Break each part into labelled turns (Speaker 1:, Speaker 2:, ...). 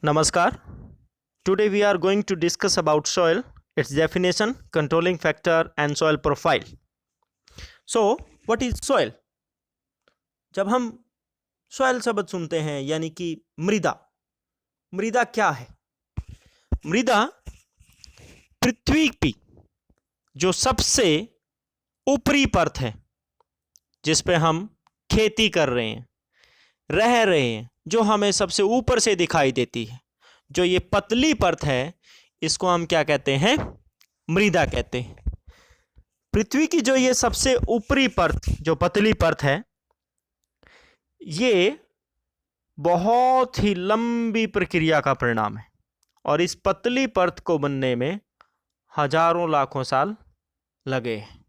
Speaker 1: Namaskar. Today we are going to discuss about soil, its definition, controlling factor and soil profile. So, what is soil? जब हम soil शब्द सुनते हैं यानी कि मृदा, मृदा क्या है? मृदा पृथ्वी की जो सबसे ऊपरी परत है जिस पे हम खेती कर रहे हैं, रह रहे हैं, जो हमें सबसे ऊपर से दिखाई देती है, जो ये पतली परत है, इसको हम क्या कहते हैं? मृदा कहते हैं। पृथ्वी की जो ये सबसे ऊपरी परत, जो पतली परत है, ये बहुत ही लंबी प्रक्रिया का परिणाम है और इस पतली परत को बनने में हजारों लाखों साल लगे हैं।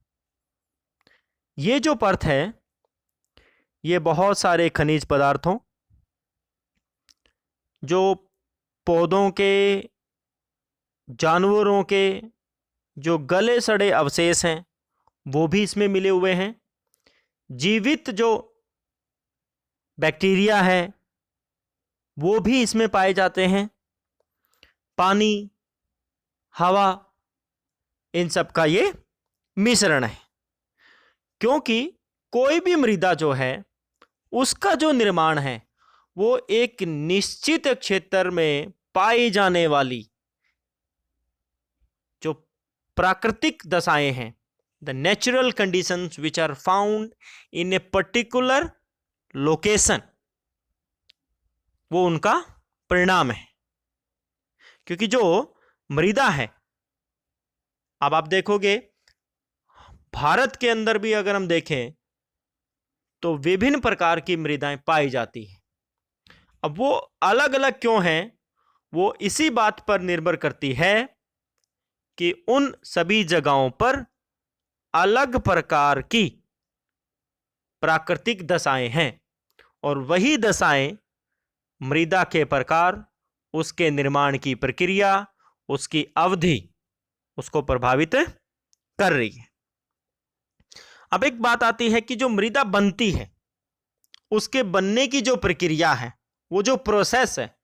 Speaker 1: ये जो परत है, ये बहुत सारे खनिज पदार्थों, जो पौधों के, जानवरों के जो गले सड़े अवशेष हैं, वो भी इसमें मिले हुए हैं। जीवित जो बैक्टीरिया है, वो भी इसमें पाए जाते हैं। पानी, हवा, इन सब का ये मिश्रण है। क्योंकि कोई भी मृदा जो है, उसका जो निर्माण है, वो एक निश्चित क्षेत्र में पाई जाने वाली जो प्राकृतिक दशाएं हैं, the natural conditions which are found in a particular location, वो उनका परिणाम है। क्योंकि जो मृदा है, अब आप देखोगे भारत के अंदर भी अगर हम देखें तो विभिन्न प्रकार की मृदाएं पाई जाती हैं। अब वो अलग अलग क्यों हैं, वो इसी बात पर निर्भर करती है कि उन सभी जगहों पर अलग प्रकार की प्राकृतिक दशाएं हैं और वही दशाएं मृदा के प्रकार, उसके निर्माण की प्रक्रिया, उसकी अवधि, उसको प्रभावित कर रही है। अब एक बात आती है कि जो मृदा बनती है, उसके बनने की जो प्रक्रिया है, वो जो प्रोसेस है,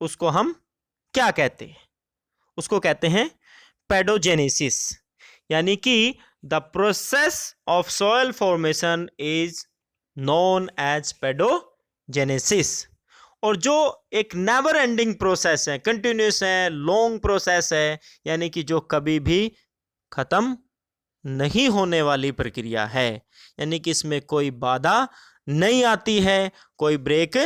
Speaker 1: उसको हम क्या कहते हैं? उसको कहते हैं पेडोजेनेसिस, यानी कि the process of soil formation is known as pedogenesis. और जो एक नेवर एंडिंग प्रोसेस है, कंटिन्यूस है, लॉन्ग प्रोसेस है, यानी कि जो कभी भी खत्म नहीं होने वाली प्रक्रिया है, यानी कि इसमें कोई बाधा नहीं आती है, कोई ब्रेक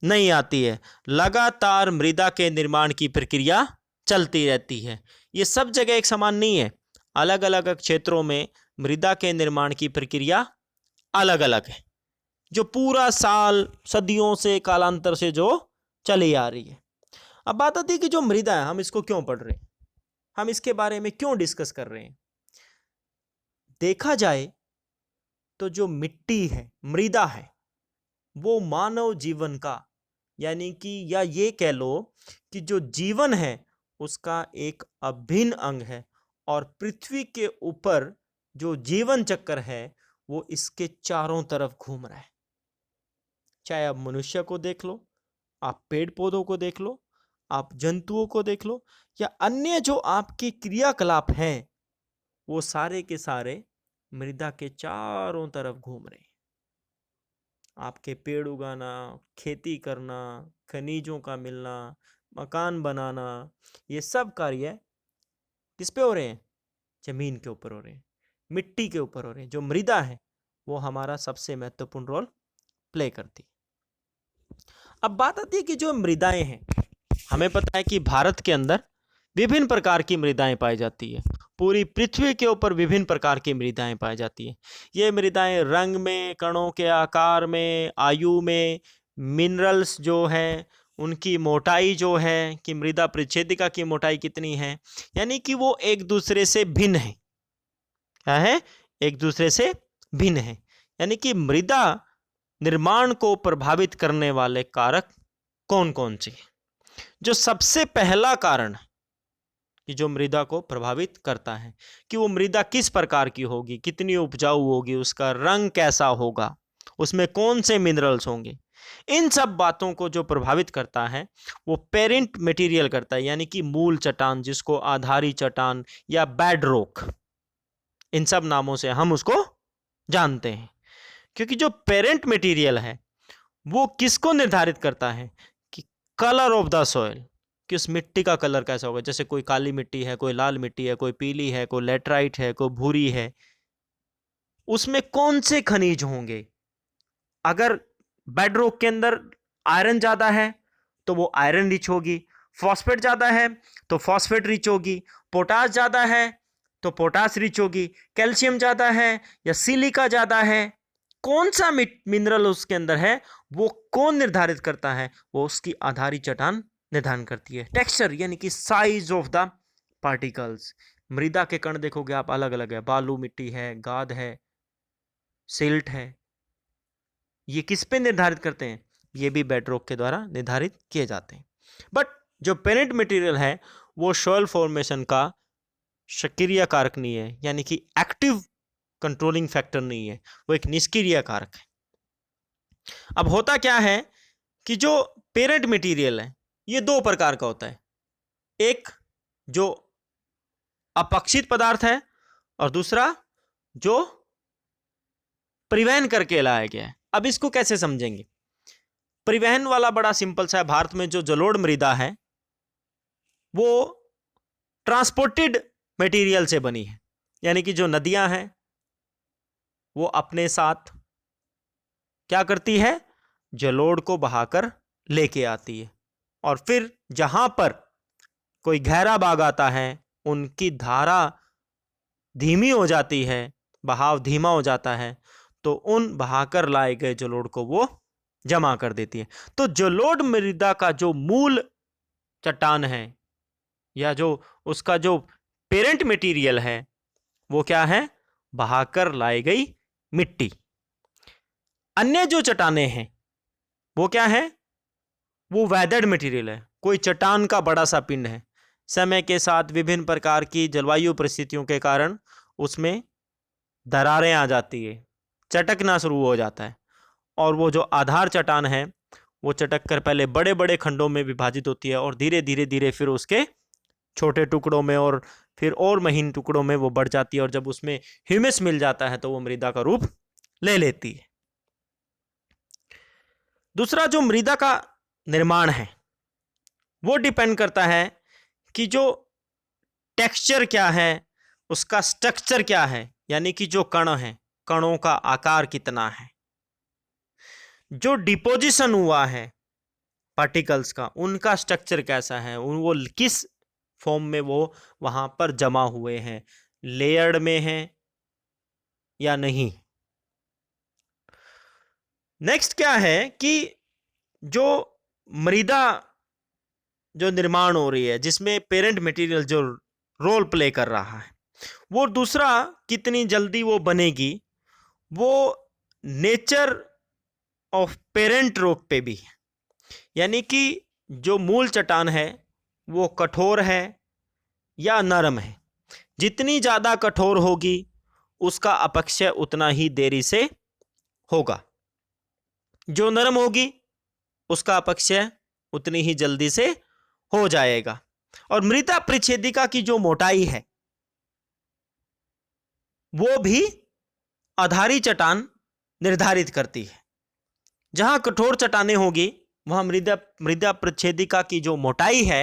Speaker 1: नहीं आती है, लगातार मृदा के निर्माण की प्रक्रिया चलती रहती है। ये सब जगह एक समान नहीं है, अलग अलग क्षेत्रों में मृदा के निर्माण की प्रक्रिया अलग अलग है, जो पूरा साल, सदियों से, कालांतर से जो चली आ रही है। अब बात आती है कि जो मृदा है, हम इसको क्यों पढ़ रहे हैं, हम इसके बारे में क्यों डिस्कस कर रहे हैं? देखा जाए तो जो मिट्टी है, मृदा है, वो मानव जीवन का, यानी कि या ये कह लो कि जो जीवन है उसका एक अभिन्न अंग है और पृथ्वी के ऊपर जो जीवन चक्र है वो इसके चारों तरफ घूम रहा है। चाहे आप मनुष्य को देख लो, आप पेड़ पौधों को देख लो, आप जंतुओं को देख लो, या अन्य जो आपके क्रियाकलाप हैं, वो सारे के सारे मृदा के चारों तरफ घूम रहे हैं। आपके पेड़ उगाना, खेती करना, खनिजों का मिलना, मकान बनाना, ये सब कार्य किस पे हो रहे हैं? जमीन के ऊपर हो रहे हैं, मिट्टी के ऊपर हो रहे हैं। जो मृदा है वो हमारा सबसे महत्वपूर्ण रोल प्ले करती है। अब बात आती है कि जो मृदाएं हैं, हमें पता है कि भारत के अंदर विभिन्न प्रकार की मृदाएं पाई जाती है। पूरी पृथ्वी के ऊपर विभिन्न प्रकार की मृदाएं पाई जाती है। ये मृदाएं रंग में, कणों के आकार में, आयु में, मिनरल्स जो हैं, उनकी मोटाई जो है कि मृदा परिच्छेदिका की मोटाई कितनी है, यानी कि वो एक दूसरे से भिन्न है। क्या है? एक दूसरे से भिन्न है। यानी कि मृदा निर्माण को प्रभावित करने वाले कारक कौन कौन से हैं? जो सबसे पहला कारण है कि जो मृदा को प्रभावित करता है कि वो मृदा किस प्रकार की होगी, कितनी उपजाऊ होगी, उसका रंग कैसा होगा, उसमें कौन से मिनरल्स होंगे, इन सब बातों को जो प्रभावित करता है वो पेरेंट मटेरियल करता है, यानी कि मूल चट्टान, जिसको आधारी चट्टान या बेडरॉक, इन सब नामों से हम उसको जानते हैं। क्योंकि जो पेरेंट मटेरियल है वो किसको निर्धारित करता है कि कलर ऑफ द सॉइल, कि उस मिट्टी का कलर कैसा होगा। जैसे कोई काली मिट्टी है, कोई लाल मिट्टी है, कोई पीली है, कोई लेटराइट है, कोई भूरी है, उसमें कौन से खनिज होंगे। अगर बेडरॉक के अंदर आयरन ज्यादा है तो वो आयरन रिच होगी, फॉस्फेट ज्यादा है तो फॉस्फेट रिच होगी, पोटास ज्यादा है तो पोटास रिच होगी, कैल्शियम ज्यादा है या सिलिका ज्यादा है, कौन सा मिनरल उसके अंदर है वो कौन निर्धारित करता है, वो उसकी आधारी चट्टान निर्धारण करती है। टेक्सचर यानी कि साइज ऑफ द पार्टिकल्स, मृदा के कण देखोगे आप अलग अलग है, बालू मिट्टी है, गाद है, सिल्ट है, ये किस पे निर्धारित करते हैं, ये भी बेडरॉक के द्वारा निर्धारित किए जाते हैं। बट जो पेरेंट मटेरियल है वो सॉइल फॉर्मेशन का सक्रिय कारक नहीं है, यानी कि एक्टिव कंट्रोलिंग फैक्टर नहीं है, वो एक निष्क्रिय कारक है। अब होता क्या है कि जो पेरेंट मटेरियल है ये दो प्रकार का होता है, एक जो अपक्षित पदार्थ है और दूसरा जो परिवहन करके लाया गया है। अब इसको कैसे समझेंगे। परिवहन वाला बड़ा सिंपल सा है। भारत में जो जलोढ़ मृदा है वो ट्रांसपोर्टेड मटेरियल से बनी है, यानी कि जो नदियां हैं वो अपने साथ क्या करती है, जलोढ़ को बहाकर लेके आती है, और फिर जहां पर कोई गहरा बाग आता है उनकी धारा धीमी हो जाती है, बहाव धीमा हो जाता है, तो उन बहाकर लाए गए जलोढ़ को वो जमा कर देती है। तो जलोढ़ मृदा का जो मूल चट्टान है या जो उसका जो पेरेंट मटेरियल है वो क्या है, बहाकर लाई गई मिट्टी। अन्य जो चट्टाने हैं वो क्या है, वो वेदर्ड मटेरियल है। कोई चट्टान का बड़ा सा पिंड है, समय के साथ विभिन्न प्रकार की जलवायु परिस्थितियों के कारण उसमें दरारें आ जाती है, चटकना शुरू हो जाता है, और वो जो आधार चट्टान है वो चटक कर पहले बड़े बड़े खंडों में विभाजित होती है और धीरे धीरे धीरे फिर उसके छोटे टुकड़ों में और फिर और महीन टुकड़ों में वो बढ़ जाती है, और जब उसमें ह्यूमस मिल जाता है तो वो मृदा का रूप ले लेती है। दूसरा जो मृदा का निर्माण है वो डिपेंड करता है कि जो टेक्सचर क्या है, उसका स्ट्रक्चर क्या है, यानी कि जो कण है, कणों का आकार कितना है, जो डिपोजिशन हुआ है पार्टिकल्स का, उनका स्ट्रक्चर कैसा है, वो किस फॉर्म में वो वहां पर जमा हुए हैं, लेयर्ड में हैं या नहीं। नेक्स्ट क्या है कि जो मृदा जो निर्माण हो रही है जिसमें पेरेंट मटेरियल जो रोल प्ले कर रहा है, वो दूसरा कितनी जल्दी वो बनेगी, वो नेचर ऑफ पेरेंट रॉक पे भी है। यानी कि जो मूल चट्टान है वो कठोर है या नरम है, जितनी ज़्यादा कठोर होगी उसका अपक्षय उतना ही देरी से होगा, जो नरम होगी उसका अपक्षय उतनी ही जल्दी से हो जाएगा। और मृदा परिच्छेदिका की जो मोटाई है वो भी आधारी चट्टान निर्धारित करती है। जहां कठोर चट्टानें होगी वहां मृदा परिच्छेदिका की जो मोटाई है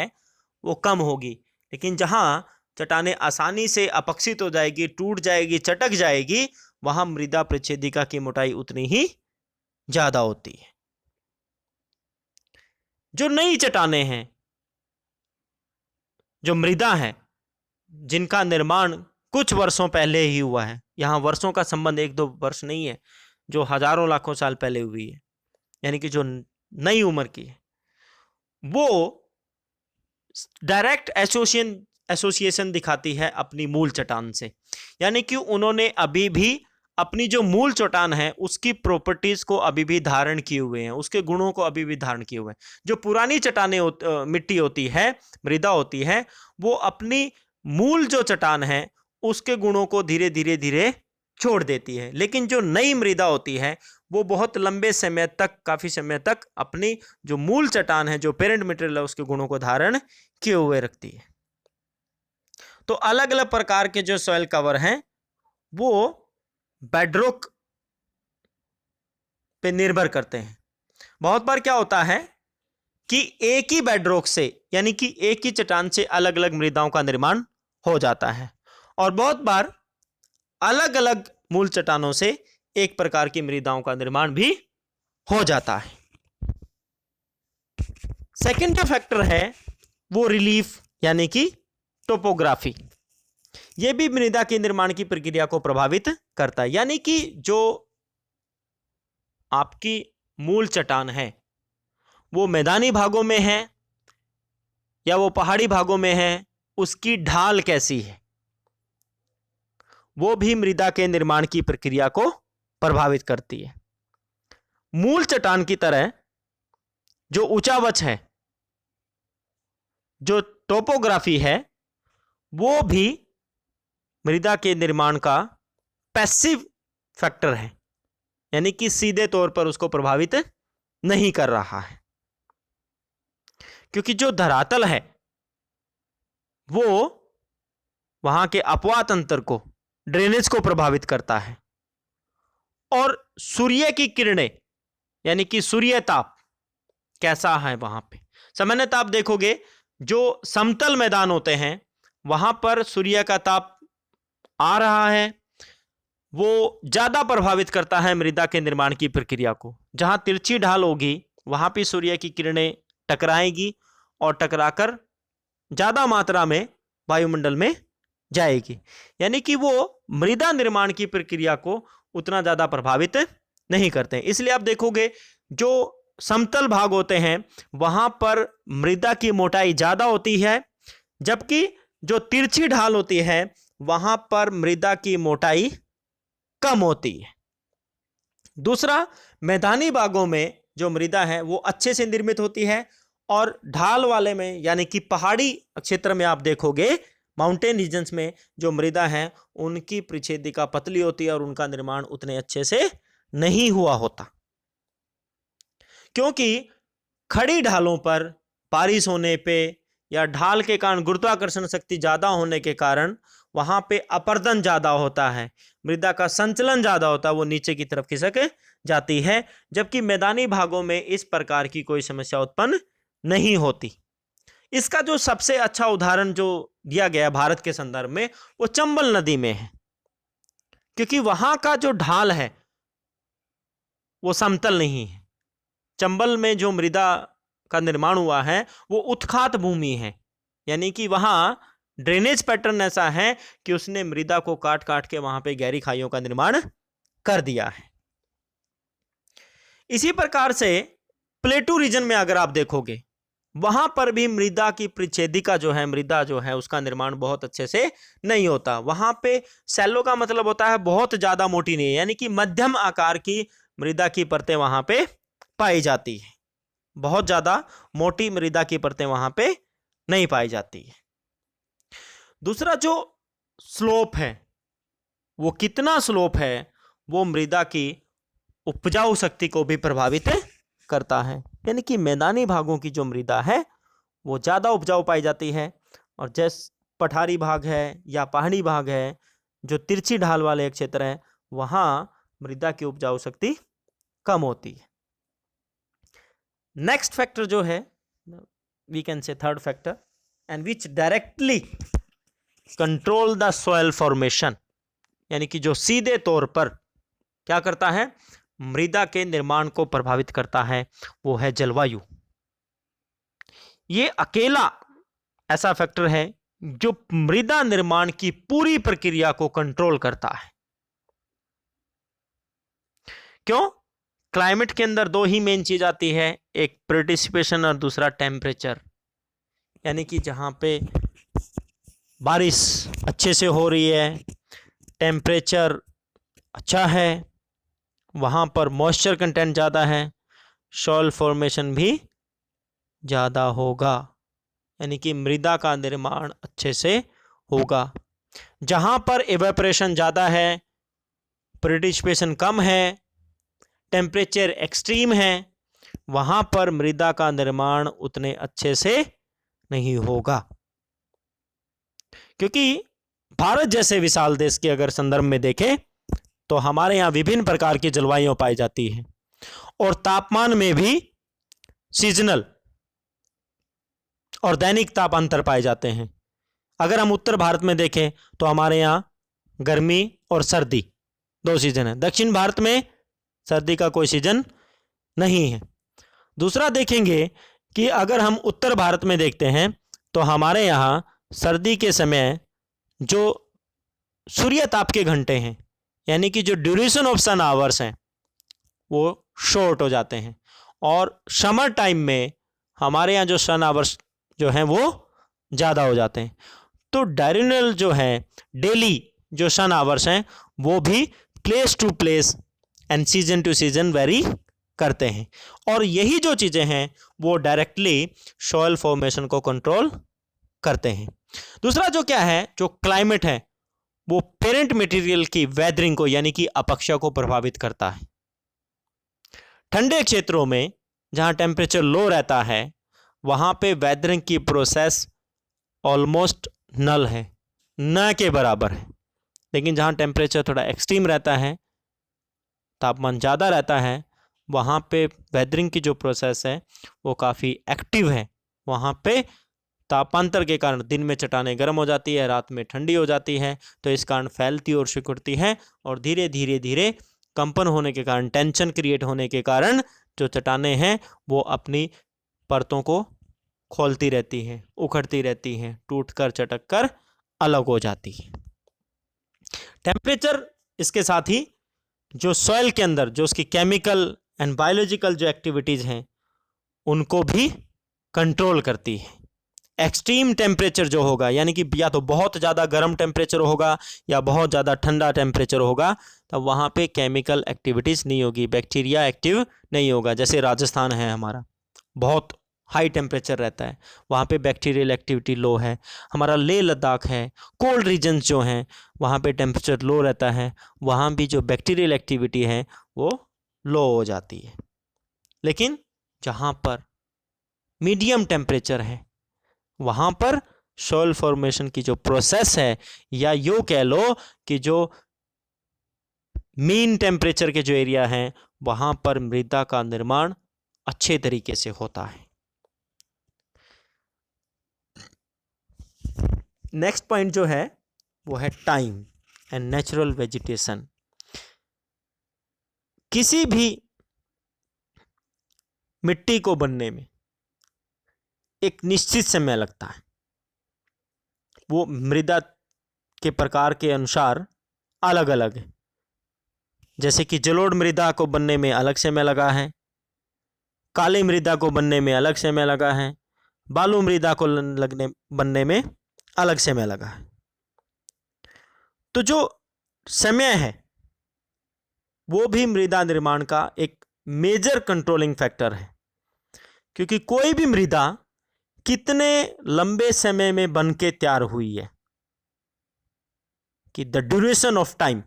Speaker 1: वो कम होगी, लेकिन जहां चट्टानें आसानी से अपक्षित हो जाएगी, टूट जाएगी, चटक जाएगी, वहां मृदा परिच्छेदिका की मोटाई उतनी ही ज्यादा होती है। जो नई चट्टानें हैं, जो मृदा है जिनका निर्माण कुछ वर्षों पहले ही हुआ है, यहां वर्षों का संबंध एक दो वर्ष नहीं है, जो हजारों लाखों साल पहले हुई है, यानी कि जो नई उम्र की है, वो डायरेक्ट एसोसिएशन दिखाती है अपनी मूल चट्टान से। यानी कि उन्होंने अभी भी अपनी जो मूल चट्टान है उसकी प्रॉपर्टीज को अभी भी धारण किए हुए हैं, उसके गुणों को अभी भी धारण किए हुए हैं। जो पुरानी चट्टानें मिट्टी होती है, मृदा होती है, वो अपनी मूल जो चट्टान है उसके गुणों को धीरे धीरे धीरे छोड़ देती है, लेकिन जो नई मृदा होती है वो बहुत लंबे समय तक, काफी समय तक अपनी जो मूल चट्टान है, जो पेरेंट मटेरियल है, उसके गुणों को धारण किए हुए रखती है। तो अलग अलग प्रकार के जो सॉइल कवर हैं वो बेडरॉक पे निर्भर करते हैं। बहुत बार क्या होता है कि एक ही बेडरॉक से, यानी कि एक ही चट्टान से अलग अलग मृदाओं का निर्माण हो जाता है, और बहुत बार अलग अलग मूल चट्टानों से एक प्रकार की मृदाओं का निर्माण भी हो जाता है। सेकंड जो फैक्टर है वो रिलीफ यानी कि टोपोग्राफी, यह भी मृदा के निर्माण की प्रक्रिया को प्रभावित करता है। यानी कि जो आपकी मूल चट्टान है वो मैदानी भागों में है या वो पहाड़ी भागों में है, उसकी ढाल कैसी है वो भी मृदा के निर्माण की प्रक्रिया को प्रभावित करती है। मूल चट्टान की तरह जो ऊंचावच है, जो टोपोग्राफी है, वो भी मृदा के निर्माण का पैसिव फैक्टर है, यानी कि सीधे तौर पर उसको प्रभावित नहीं कर रहा है, क्योंकि जो धरातल है वो वहां के अपवाह तंत्र को, ड्रेनेज को प्रभावित करता है, और सूर्य की किरणें यानी कि सूर्य ताप कैसा है वहां पे। सामान्यतः आप देखोगे जो समतल मैदान होते हैं वहां पर सूर्य का ताप आ रहा है, वो ज्यादा प्रभावित करता है मृदा के निर्माण की प्रक्रिया को। जहां तिरछी ढाल होगी वहां भी सूर्य की किरणें टकराएंगी और टकराकर ज्यादा मात्रा में वायुमंडल में जाएगी, यानी कि वो मृदा निर्माण की प्रक्रिया को उतना ज्यादा प्रभावित नहीं करते हैं। इसलिए आप देखोगे जो समतल भाग होते हैं वहां पर मृदा की मोटाई ज्यादा होती है, जबकि जो तिरछी ढाल होती है वहां पर मृदा की मोटाई कम होती है। दूसरा, मैदानी भागों में जो मृदा है वो अच्छे से निर्मित होती है, और ढाल वाले में यानी कि पहाड़ी क्षेत्र में आप देखोगे, माउंटेन रीजन्स में जो मृदा है उनकी परिच्छेदिका पतली होती है और उनका निर्माण उतने अच्छे से नहीं हुआ होता, क्योंकि खड़ी ढालों पर बारिश होने पे या ढाल के कारण गुरुत्वाकर्षण शक्ति ज्यादा होने के कारण वहां पे अपर्दन ज्यादा होता है, मृदा का संचलन ज्यादा होता है, वो नीचे की तरफ खिसक जाती है, जबकि मैदानी भागों में इस प्रकार की कोई समस्या उत्पन्न नहीं होती। इसका जो सबसे अच्छा उदाहरण जो दिया गया भारत के संदर्भ में वो चंबल नदी में है, क्योंकि वहां का जो ढाल है वो समतल नहीं है। चंबल में जो मृदा का निर्माण हुआ है वो उत्खात भूमि है, यानी कि वहां ड्रेनेज पैटर्न ऐसा है कि उसने मृदा को काट काट के वहां पे गहरी खाइयों का निर्माण कर दिया है। इसी प्रकार से प्लेटू रीजन में अगर आप देखोगे वहां पर भी मृदा की परिच्छेदिका जो है, मृदा जो है उसका निर्माण बहुत अच्छे से नहीं होता। वहां पे सैलो का मतलब होता है बहुत ज्यादा मोटी नहीं है, यानी कि मध्यम आकार की मृदा की परतें वहां पे पाई जाती है, बहुत ज्यादा मोटी मृदा की परतें वहां पे नहीं पाई जाती है। दूसरा जो स्लोप है, वो कितना स्लोप है वो मृदा की उपजाऊ शक्ति को भी प्रभावित करता है, यानी कि मैदानी भागों की जो मृदा है वो ज्यादा उपजाऊ पाई जाती है, और जैसे पठारी भाग है या पहाड़ी भाग है, जो तिरछी ढाल वाले क्षेत्र है, वहां मृदा की उपजाऊ शक्ति कम होती है। नेक्स्ट फैक्टर जो है we can say third factor, and which directly control the soil formation, यानी कि जो सीधे तौर पर क्या करता है, मृदा के निर्माण को प्रभावित करता है, वो है जलवायु। ये अकेला ऐसा फैक्टर है जो मृदा निर्माण की पूरी प्रक्रिया को कंट्रोल करता है। क्यों? क्लाइमेट के अंदर दो ही मेन चीज आती है, एक प्रेसिपिटेशन और दूसरा टेम्परेचर, यानी कि जहां पे बारिश अच्छे से हो रही है, टेम्परेचर अच्छा है, वहां पर मॉइस्चर कंटेंट ज़्यादा है, सॉइल फॉर्मेशन भी ज़्यादा होगा, यानी कि मृदा का निर्माण अच्छे से होगा। जहां पर इवेपोरेशन ज़्यादा है, प्रेसिपिटेशन कम है, टेम्परेचर एक्सट्रीम है वहां पर मृदा का निर्माण उतने अच्छे से नहीं होगा। क्योंकि भारत जैसे विशाल देश के अगर संदर्भ में देखें तो हमारे यहाँ विभिन्न प्रकार की जलवायु पाई जाती है और तापमान में भी सीजनल और दैनिक ताप अंतर पाए जाते हैं। अगर हम उत्तर भारत में देखें तो हमारे यहाँ गर्मी और सर्दी 2 सीजन है। दक्षिण भारत में सर्दी का कोई सीजन नहीं है। दूसरा देखेंगे कि अगर हम उत्तर भारत में देखते हैं तो हमारे यहाँ सर्दी के समय जो सूर्य ताप के घंटे हैं यानी कि जो ड्यूरेशन ऑफ सन आवर्स हैं वो शॉर्ट हो जाते हैं और समर टाइम में हमारे यहाँ जो सन आवर्स जो हैं वो ज़्यादा हो जाते हैं। तो डायरेनल जो है डेली जो सन आवर्स हैं वो भी place to place and season to season vary करते हैं और यही जो चीज़ें हैं वो डायरेक्टली सॉइल फॉर्मेशन को कंट्रोल करते हैं। दूसरा जो क्या है, जो क्लाइमेट है वो पेरेंट मटेरियल की वेदरिंग को यानी कि अपक्षा को प्रभावित करता है। ठंडे क्षेत्रों में जहाँ टेम्परेचर लो रहता है वहाँ पे वेदरिंग की प्रोसेस ऑलमोस्ट नल है, न के बराबर है। लेकिन जहाँ टेम्परेचर थोड़ा एक्सट्रीम रहता है, तापमान ज़्यादा रहता है, वहाँ पे वेदरिंग की जो प्रोसेस है वो काफ़ी एक्टिव है। वहाँ पे तापांतर के कारण दिन में चट्टानें गर्म हो जाती है, रात में ठंडी हो जाती है, तो इस कारण फैलती और सिकुड़ती है और धीरे धीरे धीरे कंपन होने के कारण, टेंशन क्रिएट होने के कारण जो चट्टानें हैं वो अपनी परतों को खोलती रहती हैं, उखड़ती रहती हैं, टूटकर चटक अलग हो जाती है। टेम्परेचर इसके साथ ही जो सॉइल के अंदर जो उसकी केमिकल एंड बायोलॉजिकल जो एक्टिविटीज़ हैं उनको भी कंट्रोल करती है। एक्सट्रीम टेम्परेचर जो होगा यानी कि या तो बहुत ज़्यादा गर्म टेम्परेचर होगा या बहुत ज़्यादा ठंडा टेम्परेचर होगा, तब वहाँ पे केमिकल एक्टिविटीज़ नहीं होगी, बैक्टीरिया एक्टिव नहीं होगा। जैसे राजस्थान है हमारा, बहुत हाई टेम्परेचर रहता है, वहाँ पे बैक्टीरियल एक्टिविटी लो है। हमारा लेह लद्दाख है, कोल्ड रीजन्स जो हैं वहाँ पे टेम्परेचर लो रहता है, वहाँ भी जो बैक्टीरियल एक्टिविटी है वो लो हो जाती है। लेकिन जहाँ पर मीडियम टेम्परेचर है वहाँ पर सॉइल फॉर्मेशन की जो प्रोसेस है, या यूँ कह लो कि जो मीन टेम्परेचर के जो एरिया हैं वहाँ पर मृदा का निर्माण अच्छे तरीके से होता है। नेक्स्ट पॉइंट जो है वो है टाइम एंड नेचुरल वेजिटेशन। किसी भी मिट्टी को बनने में एक निश्चित समय लगता है, वो मृदा के प्रकार के अनुसार अलग अलग है। जैसे कि जलोढ़ मृदा को बनने में अलग समय लगा है, काली मृदा को बनने में अलग समय लगा है, बालू मृदा को बनने में अलग समय लगा है। तो जो समय है वो भी मृदा निर्माण का एक मेजर कंट्रोलिंग फैक्टर है, क्योंकि कोई भी मृदा कितने लंबे समय में बन के तैयार हुई है, कि द ड्यूरेशन ऑफ टाइम।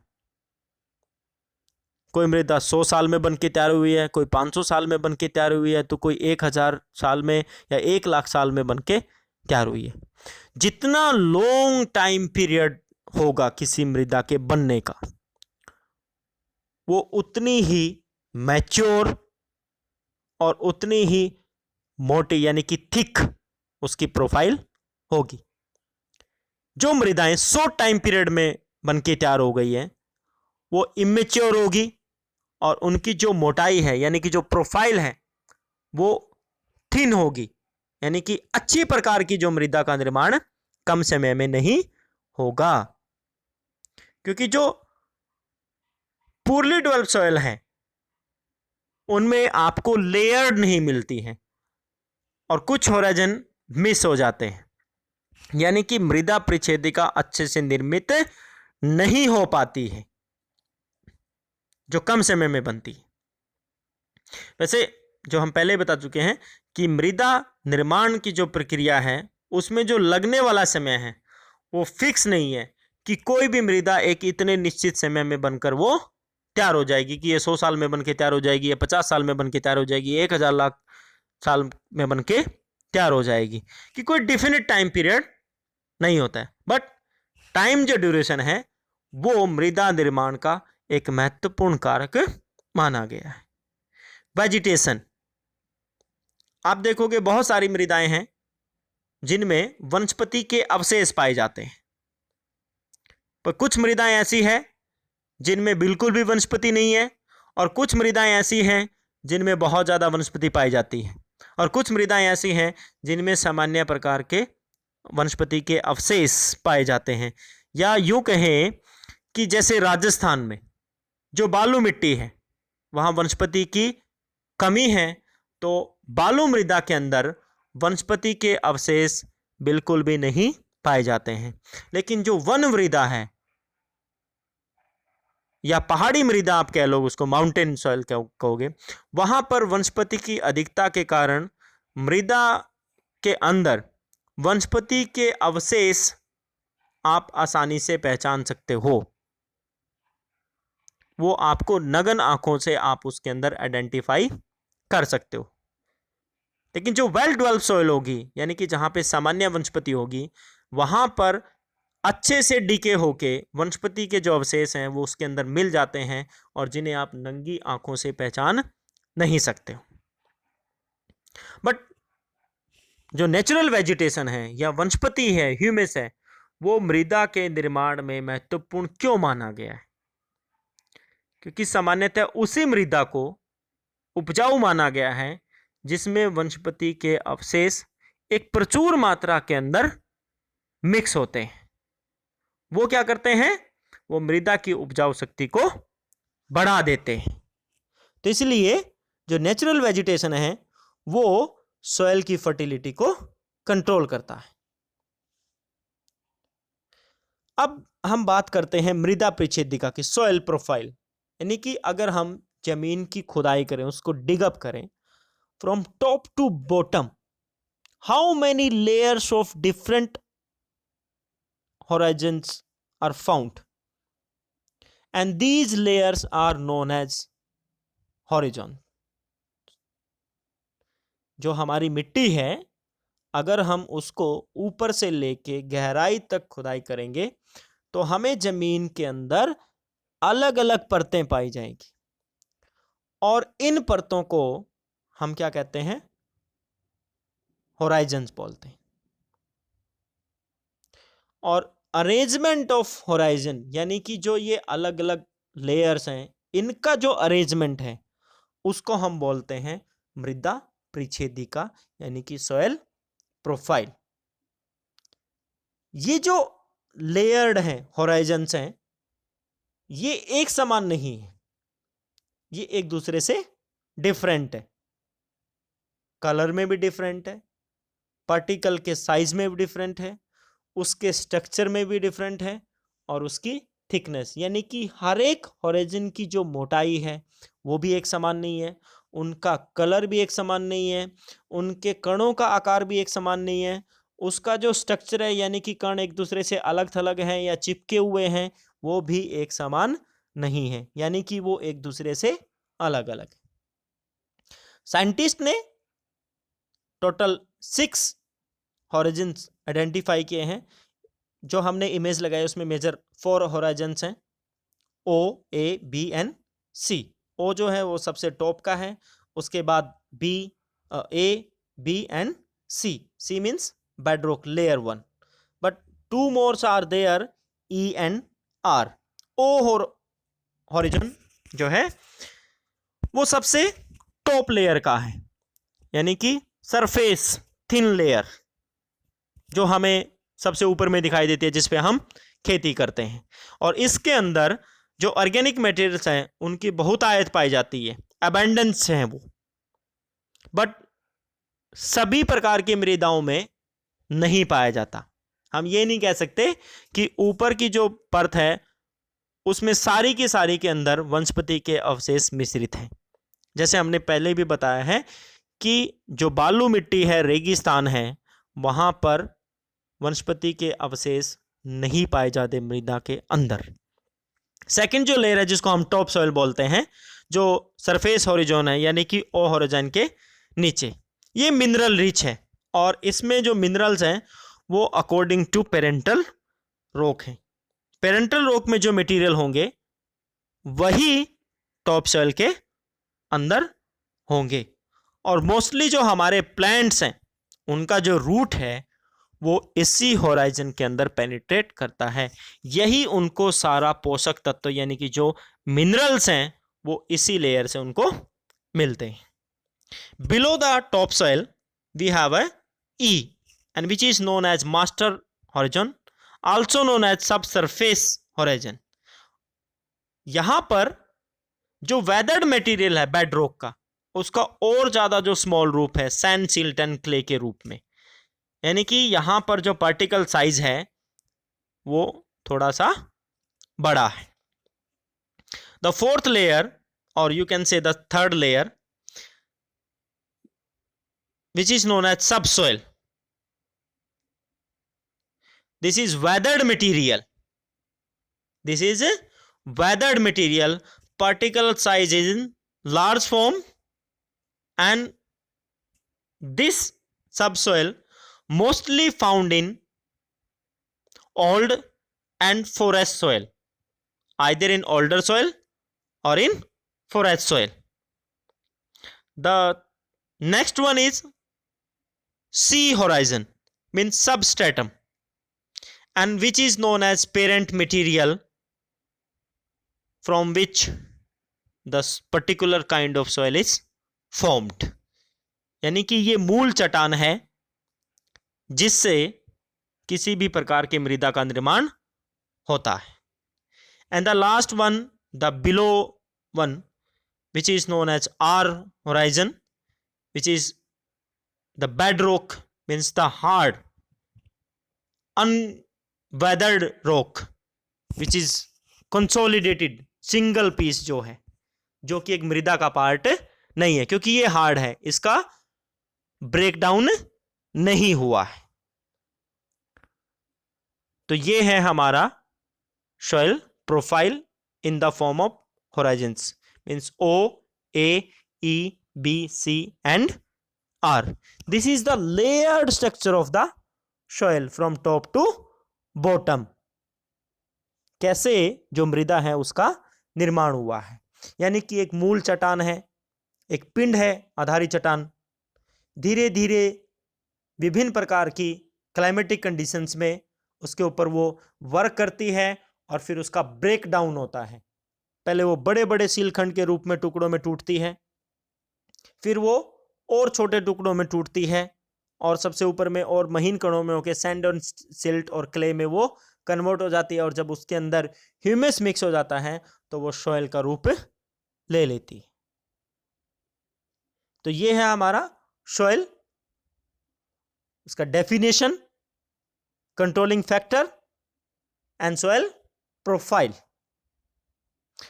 Speaker 1: कोई मृदा 100 साल में बन के तैयार हुई है, कोई 500 साल में बन के तैयार हुई है, तो कोई 1000 साल में या 1 लाख साल में बन के तैयार हुई है। जितना लॉन्ग टाइम पीरियड होगा किसी मृदा के बनने का, वो उतनी ही मैच्योर और उतनी ही मोटी यानी कि थिक उसकी प्रोफाइल होगी। जो मृदाएं शॉर्ट टाइम पीरियड में बन के तैयार हो गई है वो इमेच्योर होगी और उनकी जो मोटाई है यानी कि जो प्रोफाइल है वो थिन होगी, यानी कि अच्छी प्रकार की जो मृदा का निर्माण कम समय में नहीं होगा। क्योंकि जो पूर्ली डेवलप्ड सॉइल है उनमें आपको लेयर्ड नहीं मिलती है और कुछ होराइजन मिस हो जाते हैं, यानी कि मृदा परिच्छेदिका अच्छे से निर्मित नहीं हो पाती है जो कम समय में बनती है। वैसे जो हम पहले बता चुके हैं कि मृदा निर्माण की जो प्रक्रिया है उसमें जो लगने वाला समय है वो फिक्स नहीं है कि कोई भी मृदा एक इतने निश्चित समय में बनकर वो तैयार हो जाएगी कि ये 100 साल में बन के तैयार हो जाएगी, ये 50 साल में बन के तैयार हो जाएगी, 1000 लाख साल में बन के तैयार हो जाएगी, कि कोई डिफिनिट टाइम पीरियड नहीं होता है। बट टाइम जो ड्यूरेशन है वो मृदा निर्माण का एक महत्वपूर्ण कारक माना गया है। वेजिटेशन, आप देखोगे बहुत सारी मृदाएं हैं जिनमें वनस्पति के अवशेष पाए जाते हैं, पर कुछ मृदाएं ऐसी है जिनमें बिल्कुल भी वनस्पति नहीं है, और कुछ मृदाएं ऐसी हैं जिनमें बहुत ज़्यादा वनस्पति पाई जाती है, और कुछ मृदाएं ऐसी हैं जिनमें सामान्य प्रकार के वनस्पति के अवशेष पाए जाते हैं। या यूँ कहें कि जैसे राजस्थान में जो बालू मिट्टी है वहाँ वनस्पति की कमी है, तो बालू मृदा के अंदर वनस्पति के अवशेष बिल्कुल भी नहीं पाए जाते हैं। लेकिन जो वन मृदा है या पहाड़ी मृदा आप कह लो, उसको माउंटेन सॉइल कहोगे, वहाँ पर वनस्पति की अधिकता के कारण मृदा के अंदर वनस्पति के अवशेष आप आसानी से पहचान सकते हो। वो आपको नग्न आंखों से आप उसके अंदर आइडेंटिफाई कर सकते हो। लेकिन जो वेल डेवलप्ड सॉइल होगी, यानी कि जहाँ पे सामान्य वनस्पति होगी, वहाँ पर अच्छे से डीके होके वनस्पति के जो अवशेष हैं वो उसके अंदर मिल जाते हैं, और जिन्हें आप नंगी आंखों से पहचान नहीं सकते हो। बट जो नेचुरल वेजिटेशन है या वनस्पति है, ह्यूमस है, वो मृदा के निर्माण में महत्वपूर्ण क्यों माना गया है? क्योंकि सामान्यतः उसी मृदा को उपजाऊ माना गया है जिसमें वनस्पति के अवशेष एक प्रचुर मात्रा के अंदर मिक्स होते हैं। वो क्या करते हैं? वो मृदा की उपजाऊ शक्ति को बढ़ा देते हैं। तो इसलिए जो नेचुरल वेजिटेशन है वो सॉइल की फर्टिलिटी को कंट्रोल करता है। अब हम बात करते हैं मृदा परिच्छेदिका की, सॉइल प्रोफाइल, यानी कि अगर हम जमीन की खुदाई करें, उसको डिग अप करें from top to bottom, how many layers of different horizons are found, and these layers are known as horizon. जो हमारी मिट्टी है, अगर हम उसको ऊपर से लेके गहराई तक खुदाई करेंगे तो हमें जमीन के अंदर अलग अलग परतें पाई जाएंगी, और इन परतों को हम क्या कहते हैं? होराइजन्स बोलते हैं। और अरेंजमेंट ऑफ होराइजन, यानी कि जो ये अलग अलग लेयर्स हैं, इनका जो अरेंजमेंट है उसको हम बोलते हैं मृदा परिच्छेदिका, यानी कि सॉइल प्रोफाइल। ये जो लेयर्ड हैं, होराइजन्स हैं, ये एक समान नहीं है, ये एक दूसरे से डिफरेंट है। कलर में भी डिफरेंट है, पार्टिकल के साइज में भी डिफरेंट है, उसके स्ट्रक्चर में भी डिफरेंट है, और उसकी थिकनेस, यानी कि हर एक होराइजन की जो मोटाई है वो भी एक समान नहीं है, उनका कलर भी एक समान नहीं है, उनके कणों का आकार भी एक समान नहीं है, उसका जो स्ट्रक्चर है, यानी कि कण एक दूसरे से अलग थलग हैं या चिपके हुए हैं, वो भी एक समान नहीं है, यानी कि वो एक दूसरे से अलग अलग है। साइंटिस्ट ने टोटल 6 होराइजन्स आइडेंटिफाई किए हैं। जो हमने इमेज लगाई उसमें मेजर 4 होराइजन्स हैं, O, A, B and C। O जो है वो सबसे टॉप का है, उसके बाद B, A, B and C। C means bedrock layer 1, but 2 mores are there, E and R। O horizon जो है वो सबसे टॉप लेयर का है, यानी कि सरफेस थिन लेयर जो हमें सबसे ऊपर में दिखाई देती है, जिस पे हम खेती करते हैं। और इसके अंदर जो ऑर्गेनिक मटेरियल्स हैं उनकी बहुतायत पाई जाती है, अबेंडेंस है वो। बट सभी प्रकार की मृदाओं में नहीं पाया जाता। हम ये नहीं कह सकते कि ऊपर की जो परत है उसमें सारी की सारी के अंदर वनस्पति के अवशेष मिश्रित हैं। जैसे हमने पहले भी बताया है कि जो बालू मिट्टी है, रेगिस्तान है, वहाँ पर वनस्पति के अवशेष नहीं पाए जाते मृदा के अंदर। सेकंड जो लेयर है जिसको हम टॉप सॉइल बोलते हैं, जो सरफेस हॉरिजॉन है यानी कि ओ हॉरिजॉन के नीचे, ये मिनरल रिच है और इसमें जो मिनरल्स हैं वो अकॉर्डिंग टू पेरेंटल रॉक हैं। पेरेंटल रॉक में जो मटेरियल होंगे वही टॉप सॉइल के अंदर होंगे। और मोस्टली जो हमारे प्लांट्स हैं उनका जो रूट है वो इसी होराइजन के अंदर पेनिट्रेट करता है, यही उनको सारा पोषक तत्व यानी कि जो मिनरल्स हैं वो इसी लेयर से उनको मिलते हैं। Below the top soil we have a E and which is known as master horizon, also known as subsurface horizon. यहां पर जो वेदर्ड मटेरियल है बेड रॉक का, उसका और ज्यादा जो स्मॉल रूप है सैंड, सिल्ट एंड क्ले के रूप में, यानी कि यहां पर जो पार्टिकल साइज है वो थोड़ा सा बड़ा है। द फोर्थ लेयर और you can say the third layer which is known as subsoil, this is weathered material, this is weathered material, particle size is in large form, and this subsoil mostly found in old and forest soil, either in older soil or in forest soil. The next one is sea horizon, means substratum, and which is known as parent material from which the particular kind of soil is formed, यानी कि ये मूल चट्टान है जिससे किसी भी प्रकार की मृदा का निर्माण होता है। And the last one, the below one, which is known as R horizon, which is the bed rock, means the hard unweathered rock, which is consolidated single piece जो है, जो कि एक मृदा का पार्ट नहीं है क्योंकि ये हार्ड है, इसका ब्रेकडाउन नहीं हुआ है। तो ये है हमारा soil profile in the form of horizons, means O A E B C and R. This is the layered structure of the soil from top to bottom, कैसे जो मृदा है उसका निर्माण हुआ है। यानी कि एक मूल चट्टान है, एक पिंड है आधारी चट्टान, धीरे धीरे विभिन्न प्रकार की क्लाइमेटिक कंडीशंस में उसके ऊपर वो वर्क करती है और फिर उसका ब्रेक डाउन होता है। पहले वो बड़े बड़े सीलखंड के रूप में टुकड़ों में टूटती है, फिर वो और छोटे टुकड़ों में टूटती है और सबसे ऊपर में और महीन कणों में होकर सैंड और सिल्ट और क्ले में वो कन्वर्ट हो जाती है, और जब उसके अंदर ह्यूमस मिक्स हो जाता है तो वो सॉइल का रूप ले लेती है। तो ये है हमारा सॉइल, उसका definition, controlling factor and soil profile.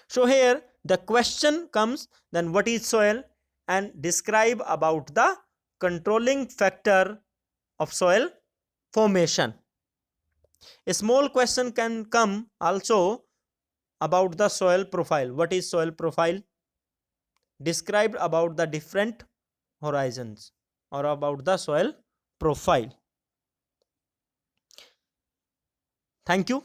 Speaker 1: So here the question comes, then what is soil, and describe about the controlling factor of soil formation. A small question can come also about the soil profile. What is soil profile? Describe about the different horizons or about the soil profile. Thank you.